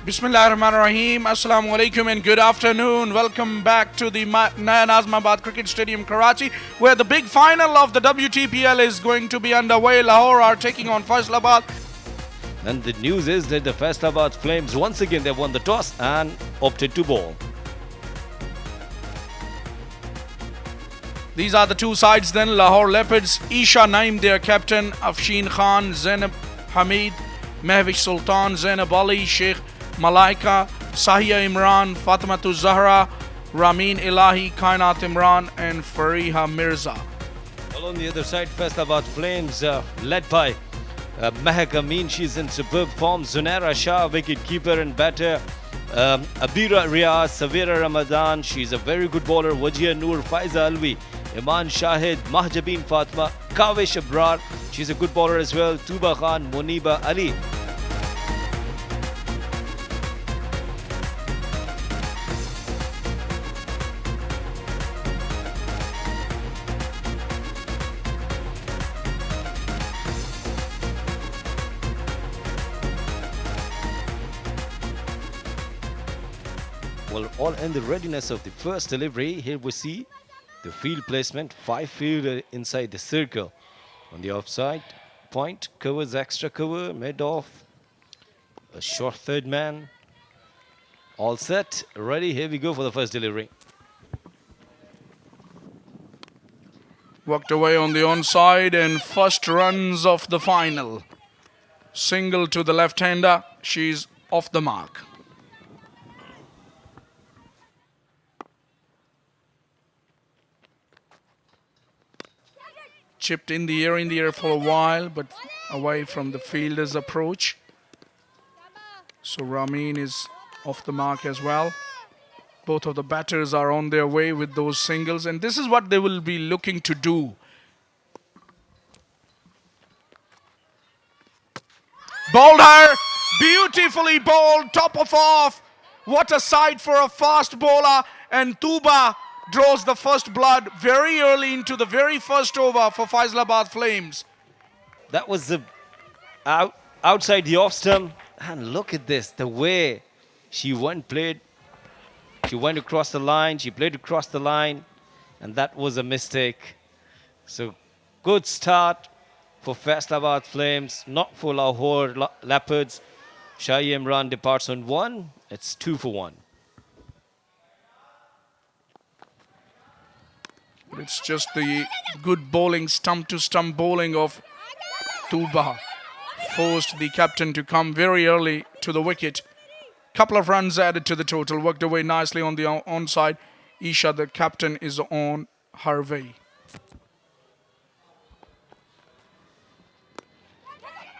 Bismillahirrahmanirrahim. Assalamu alaikum and good afternoon. Welcome back to the Naya Nazmabad Cricket Stadium, Karachi, where the big final of the WTPL is going to be underway. Lahore are taking on Faisalabad. And the news is that the Faisalabad Flames once again they won the toss and opted to bowl. These are the two sides then. Lahore Leopards, Isha Naim, their captain, Afshin Khan, Zainab Hamid, Mehwish Sultan, Zainab Ali, Sheikh Malaika, Sahiya Imran, Fatimatu Zahra, Ramin Ilahi, Kainat Imran and Fariha Mirza. Well, on the other side, Faisalabad Flames led by Mehak Amin. She's in superb form. Zunaira Shah, wicket keeper and batter. Abira Riaz, Savira Ramadan. She's a very good bowler. Wajia Noor, Faiza Alvi, Iman Shahid, Mahjabeen Fatma, Kavish Abrar. She's a good bowler as well. Tuba Khan, Muniba Ali. Well, all in the readiness of the first delivery. Here we see the field placement. 5 fielder inside the circle. On the offside point, covers extra cover, mid off. A short third man. All set, ready. Here we go for the first delivery. Walked away on the onside and first runs of the final. Single to the left-hander. She's off the mark. Chipped in the air for a while, but away from the fielder's approach. So Ramin is off the mark as well. Both of the batters are on their way with those singles, and this is what they will be looking to do. Bowled her, beautifully bowled, top of off. What a sight for a fast bowler, and Tuba draws the first blood very early into the very first over for Faisalabad Flames. That was the outside the off stump. And look at this, the way she played. She went across the line, she played across the line, and that was a mistake. So good start for Faisalabad Flames, not for Lahore Leopards. Shahi Imran departs on 1. It's 2 for 1. It's just the good bowling, stump-to-stump bowling of Tuba. Forced the captain to come very early to the wicket. Couple of runs added to the total. Worked away nicely on the onside. Isha, the captain, is on her way.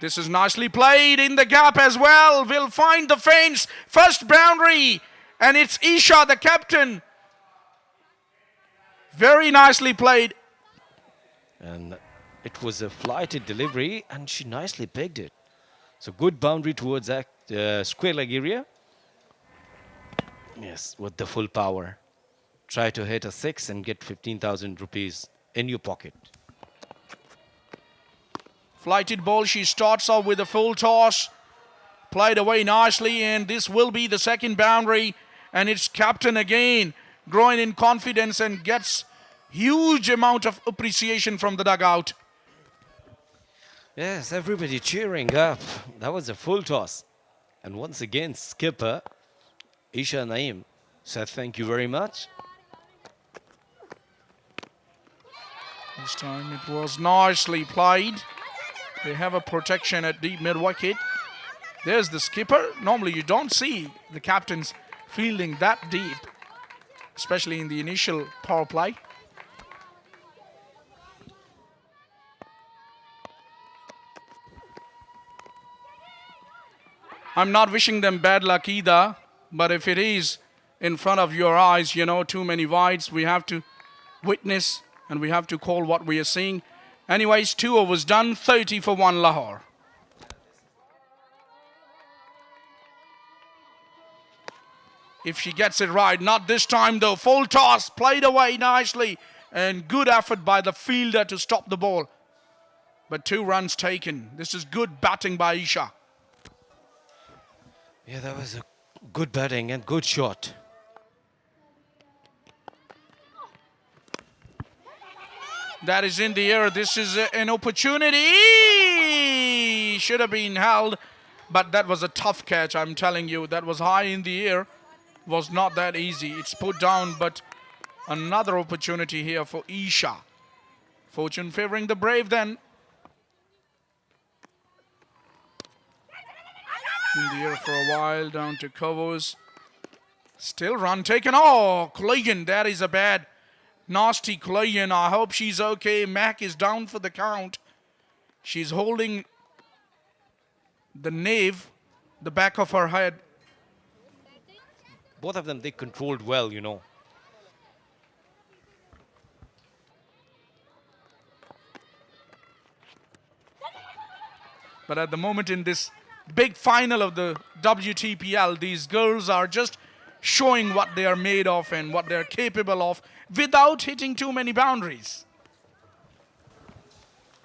This is nicely played in the gap as well. Will find the fence. First boundary. And it's Isha, the captain. Very nicely played. And it was a flighted delivery and she nicely pegged it. So good boundary towards that square leg area. Yes, with the full power. Try to hit a 6 and get 15,000 rupees in your pocket. Flighted ball, she starts off with a full toss. Played away nicely, and this will be the second boundary. And it's captain again, growing in confidence and gets huge amount of appreciation from the dugout. Yes, everybody cheering up. That was a full toss. And once again, skipper Isha Naim said thank you very much. This time it was nicely played. They have a protection at deep mid-wicket. There's the skipper. Normally you don't see the captains fielding that deep, especially in the initial power play. I'm not wishing them bad luck either, but if it is in front of your eyes, you know, too many wides, we have to witness and we have to call what we are seeing. Anyways, 2 overs done, 30 for 1 Lahore. If she gets it right, not this time though. Full toss, played away nicely, and good effort by the fielder to stop the ball. But 2 runs taken. This is good batting by Isha. Yeah, that was a good batting and good shot. That is in the air. This is an opportunity. Should have been held, but that was a tough catch. I'm telling you, that was high in the air. Was not that easy. It's put down, but another opportunity here for Isha. Fortune favoring the brave then. In the air for a while, down to covers. Still run taken. Oh, Clayton, that is a bad, nasty Clayton. I hope she's okay. Mac is down for the count. She's holding the nave, the back of her head. Both of them, they controlled well, you know. But at the moment in this big final of the WTPL, these girls are just showing what they are made of and what they're capable of without hitting too many boundaries.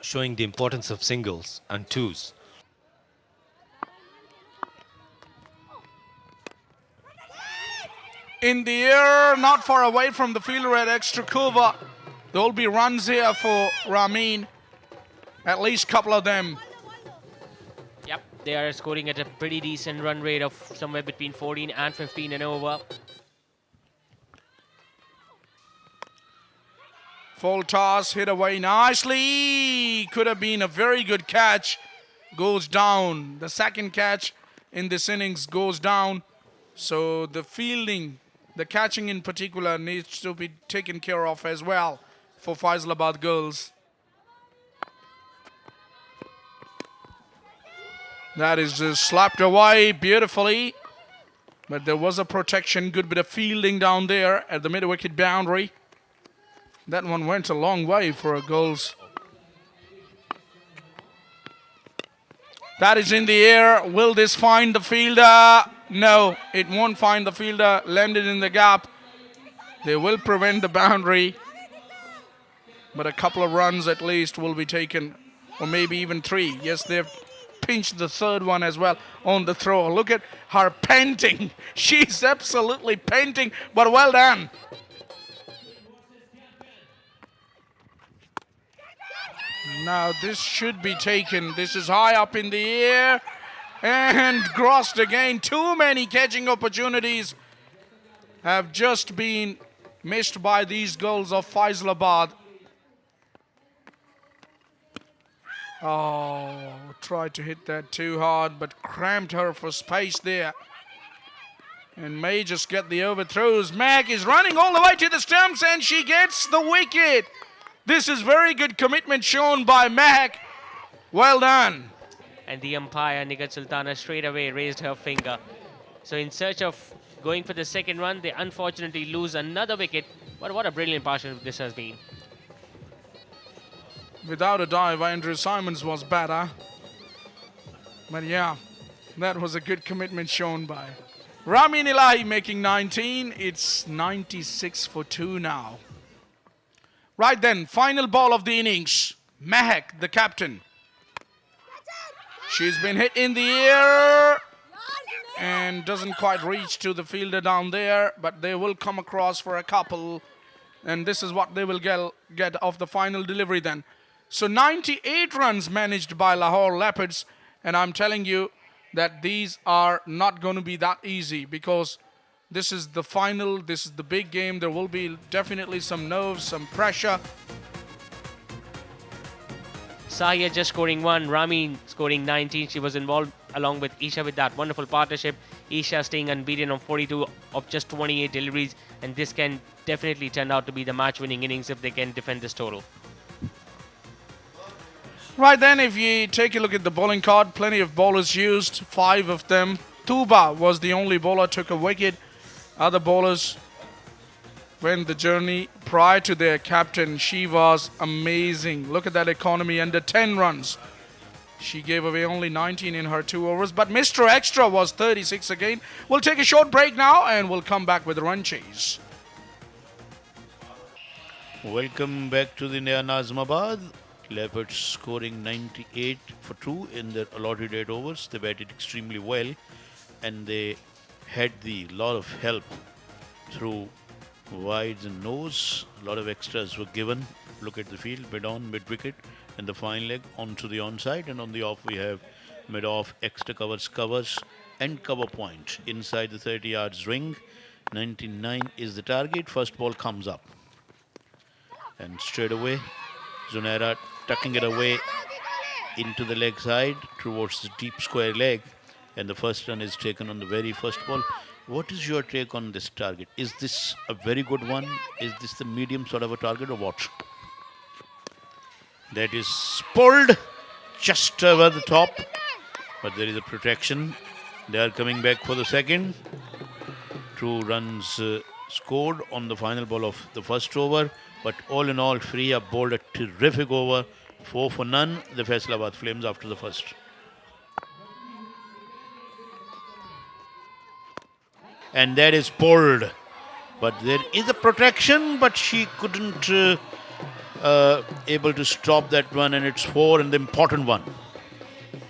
Showing the importance of singles and twos. In the air, not far away from the fielder at extra cover. There will be runs here for Ramin. At least a couple of them. Yep, they are scoring at a pretty decent run rate of somewhere between 14 and 15 and over. Full toss, hit away nicely. Could have been a very good catch. Goes down. The second catch in this innings goes down. So the fielding, the catching in particular, needs to be taken care of as well for Faisalabad girls. That is just slapped away beautifully. But there was a protection, good bit of fielding down there at the mid-wicket boundary. That one went a long way for a goals. That is in the air. Will this find the fielder? No, it won't find the fielder. Landed in the gap. They will prevent the boundary. But a couple of runs at least will be taken. Or maybe even 3. Yes, they've pinched the third one as well on the throw. Look at her panting. She's absolutely panting, but well done. Now this should be taken. This is high up in the air and crossed again. Too many catching opportunities have just been missed by these girls of Faisalabad. Oh, tried to hit that too hard, but cramped her for space there. And may just get the overthrows. Mac is running all the way to the stumps and she gets the wicket. This is very good commitment shown by Mac. Well done. And the umpire, Nigat Sultana, straight away raised her finger. So in search of going for the second run, they unfortunately lose another wicket. But what a brilliant partnership this has been. Without a dive, Andrew Simons was better. But yeah, that was a good commitment shown by Ramin Ilahi, making 19. It's 96 for 2 now. Right then, final ball of the innings. Mehak, the captain. She's been hit in the air and doesn't quite reach to the fielder down there, but they will come across for a couple. And this is what they will get of the final delivery then. So 98 runs managed by Lahore Leopards. And I'm telling you that these are not going to be that easy because this is the final, this is the big game. There will be definitely some nerves, some pressure. Sahia just scoring 1, Ramin scoring 19. She was involved along with Isha with that wonderful partnership. Isha staying unbeaten on 42 of just 28 deliveries. And this can definitely turn out to be the match-winning innings if they can defend this total. Right then, if you take a look at the bowling card, plenty of bowlers used, 5 of them. Tuba was the only bowler, took a wicket. Other bowlers went the journey. Prior to their captain, she was amazing. Look at that economy, under 10 runs. She gave away only 19 in her 2 overs, but Mr. Extra was 36 again. We'll take a short break now and we'll come back with run chase. Welcome back to the Naya Nazmabad. Leopards scoring 98 for 2 in their allotted 8 overs. They batted extremely well. and they had the lot of help through wides and nose. A lot of extras were given. Look at the field, mid on, mid wicket, and the fine leg onto the onside, and on the off we have mid off, extra covers, and cover point inside the 30 yards ring. 99 is the target. First ball comes up, and straight away, Zunaira tucking it away into the leg side towards the deep square leg, and the first run is taken on the very first ball. What is your take on this target? Is this a very good one? Is this the medium sort of a target, or what? That is pulled just over the top, but there is a protection. They are coming back for the second. 2 runs scored on the final ball of the first over, but all in all, Free have bowled a terrific over. 4 for none, the Faisalabad Flames after the first. And that is pulled, but there is a protection, but she couldn't able to stop that one, and it's 4 and the important one.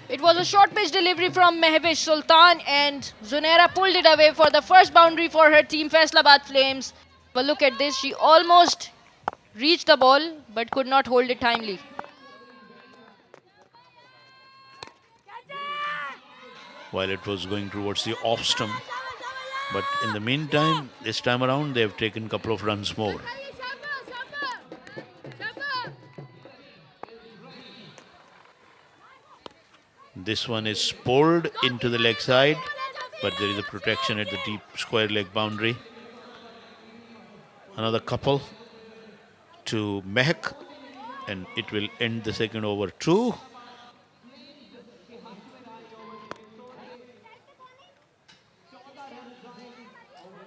It was a short pitch delivery from Mehwish Sultan, and Zunaira pulled it away for the first boundary for her team, Faisalabad Flames. But look at this, she almost reached the ball but could not hold it timely. While it was going towards the off stump, but in the meantime, this time around, they have taken a couple of runs more. This one is pulled into the leg side, but there is a protection at the deep square leg boundary. Another couple to Mehak, and it will end the second over too.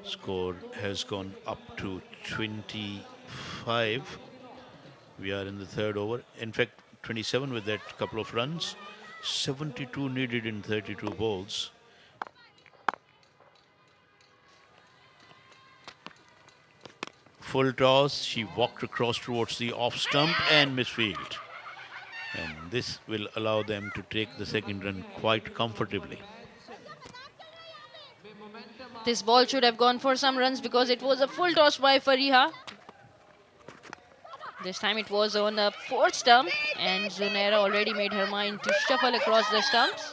Score has gone up to 25. We are in the third over. In fact, 27 with that couple of runs. 72 needed in 32 balls. Full toss. She walked across towards the off stump and misfield. And this will allow them to take the second run quite comfortably. This ball should have gone for some runs because it was a full toss by Fariha. This time it was on the 4th stump, and Zunaira already made her mind to shuffle across the stumps.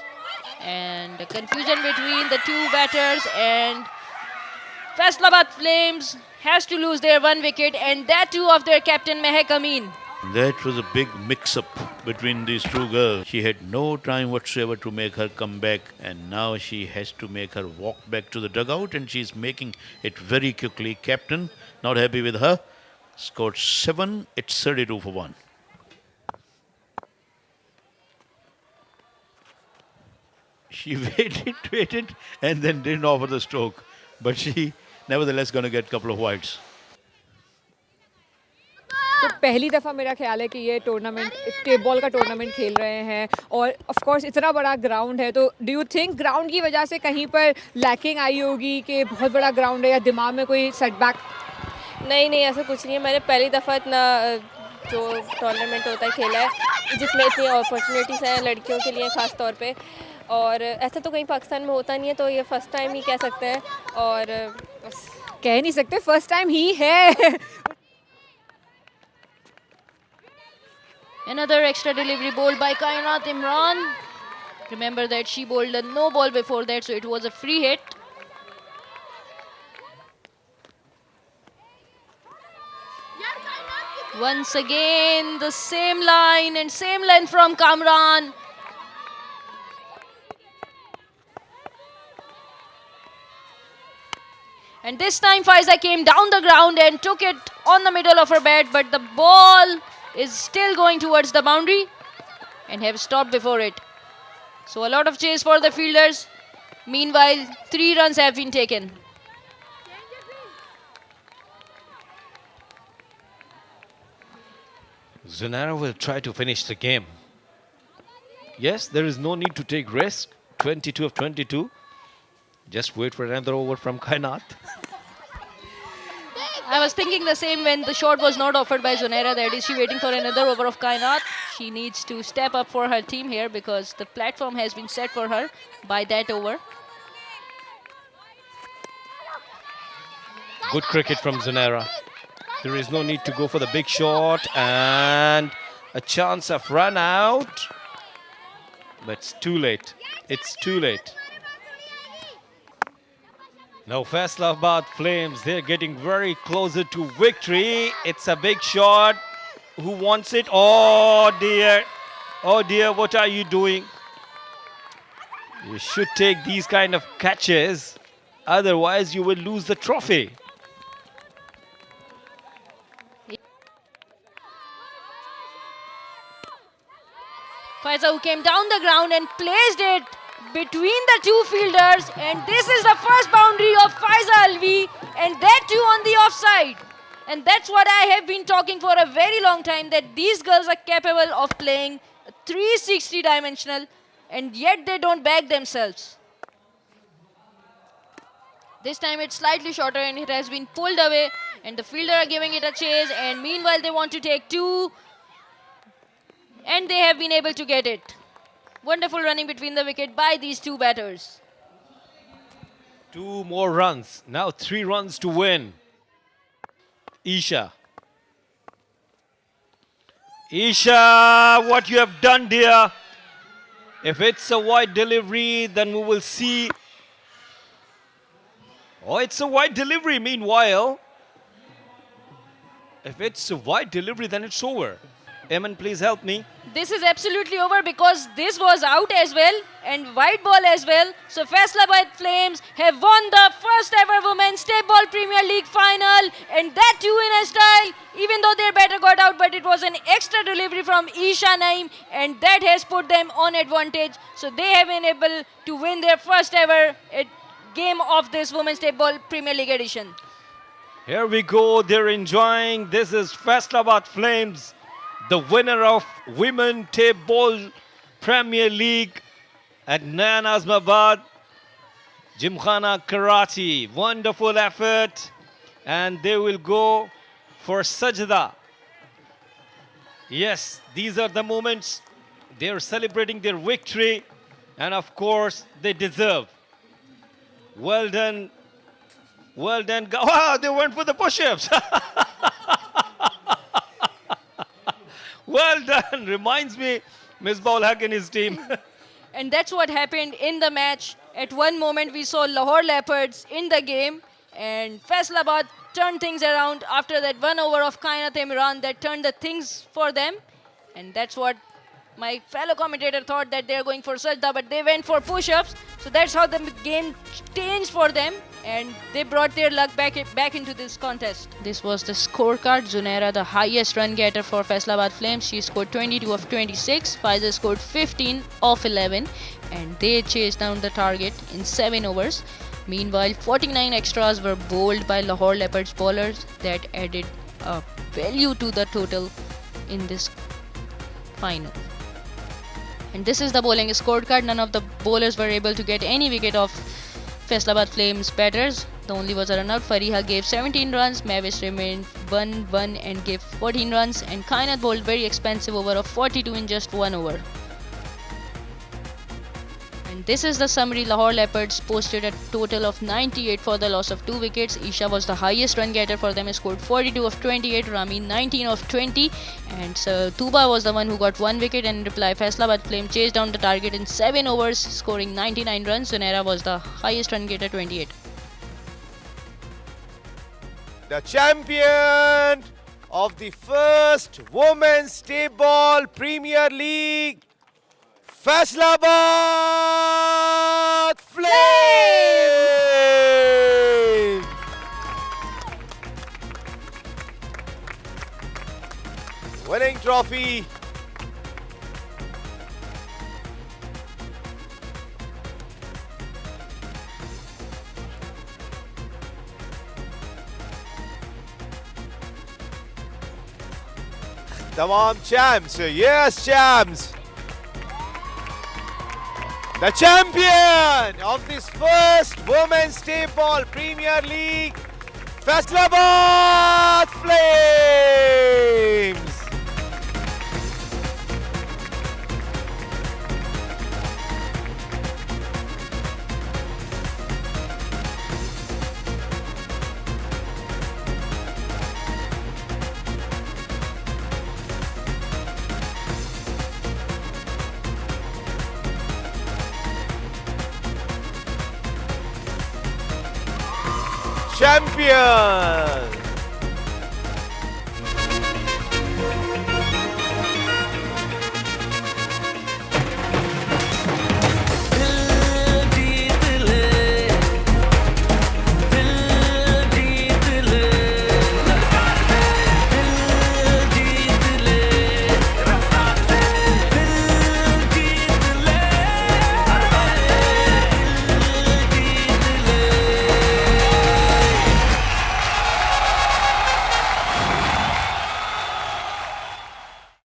And the confusion between the two batters, and Faisalabad Flames has to lose their 1 wicket, and that too of their captain Mehak Amin. That was a big mix-up between these two girls. She had no time whatsoever to make her come back, and now she has to make her walk back to the dugout, and she's making it very quickly. Captain, not happy with her. Scored 7, it's 32 for 1. She waited, and then didn't offer the stroke. But she nevertheless going to get a couple of wides. तो पहली दफ़ा मेरा ख्याल है कि ये tournament tape ball का tournament खेल रहे हैं, और ऑफ कोर्स इतना बड़ा ग्राउंड है, तो डू यू थिंक ग्राउंड की वजह से कहीं पर लैकिंग आई होगी कि बहुत बड़ा ग्राउंड है, या दिमाग में कोई सेटबैक? नहीं, ऐसा कुछ नहीं है. मैंने पहली दफ़ा इतना जो टूर्नामेंट होता है खेला है जिसमें इतनी अपॉर्चुनिटीज़ हैं लड़कियों के लिए ख़ास तौर पे, और ऐसा तो कहीं पाकिस्तान में होता नहीं है, तो ये फर्स्ट टाइम ही कह सकते हैं. और बस कह नहीं सकते, फर्स्ट टाइम ही है. Another extra delivery bowled by Kainat Imran. Remember that she bowled a no ball before that, so it was a free hit. Once again, the same line and same length from Kamran. And this time Faiza came down the ground and took it on the middle of her bat, but the ball is still going towards the boundary and have stopped before it. So a lot of chase for the fielders. Meanwhile, 3 runs have been taken. Zunaira will try to finish the game. Yes, there is no need to take risk. 22 of 22. Just wait for another over from Kainat. I was thinking the same when the shot was not offered by Zunaira. That is, she waiting for another over of Kainat. She needs to step up for her team here because the platform has been set for her by that over. Good cricket from Zunaira. There is no need to go for the big shot, and a chance of run out. But it's too late. It's too late. Now Faisalabad Flames, they're getting very closer to victory. It's a big shot. Who wants it? Oh dear. Oh dear, what are you doing? You should take these kind of catches. Otherwise, you will lose the trophy. Faisal, who came down the ground and placed it between the two fielders, and this is the first boundary of Faisal Alvi, and that too on the offside. And that's what I have been talking for a very long time, that these girls are capable of playing 360 dimensional, and yet they don't back themselves. This time it's slightly shorter and it has been pulled away, and the fielder are giving it a chase, and meanwhile they want to take two, and they have been able to get it. Wonderful running between the wicket by these two batters. 2 more runs. Now 3 runs to win. Isha. Isha, what you have done, dear. If it's a wide delivery, then we will see. Oh, it's a wide delivery. Meanwhile, if it's a wide delivery, then it's over. Eamon, please help me. This is absolutely over because this was out as well and white ball as well. So Faisalabad Flames have won the first ever Women's Tape Ball Premier League final, and that too in a style, even though their batter got out, but it was an extra delivery from Isha Naeem, and that has put them on advantage. So they have been able to win their first ever game of this Women's Tape Ball Premier League edition. Here we go. They're enjoying. This is Faisalabad Flames, the winner of Women Tape Ball Premier League at Nayan Azmabad, Gymkhana Karachi. Wonderful effort. And they will go for Sajda. Yes, these are the moments. They're celebrating their victory. And of course, they deserve. Well done. Well done. Wow, they went for the push-ups. Well done. Reminds me, Misbah ul Haq and his team. And that's what happened in the match. At one moment, we saw Lahore Leopards in the game, and Faisalabad turned things around after that 1 over of Kainat Imran that turned the things for them. And that's what my fellow commentator thought, that they're going for Sajda, but they went for push-ups. So that's how the game changed for them, and they brought their luck back into this contest. This was the scorecard. Zunaira, the highest run getter for Faisalabad Flames. She scored 22 of 26. Faisal scored 15 of 11, and they chased down the target in 7 overs. Meanwhile, 49 extras were bowled by Lahore Leopards bowlers that added a value to the total in this final. And this is the bowling scorecard. None of the bowlers were able to get any wicket of Faisalabad Flames batters. The only was a run out. Fariha gave 17 runs. Mavis remained 1-1 and gave 14 runs. And Kainat bowled very expensive over of 42 in just 1 over. And this is the summary. Lahore Leopards posted a total of 98 for the loss of 2 wickets. Isha was the highest run getter for them. He scored 42 of 28. Rami 19 of 20. And Tuba was the one who got 1 wicket. And in reply, Faisalabad Flame chased down the target in 7 overs, scoring 99 runs. Zunaira was the highest run getter, 28. The champion of the first Women's Tape Ball Premier League, Faisalabad Flames! Winning trophy. Tamam champs, yes champs. The champion of this first Women's Tape Ball Premier League, Faisalabad Flames. champions.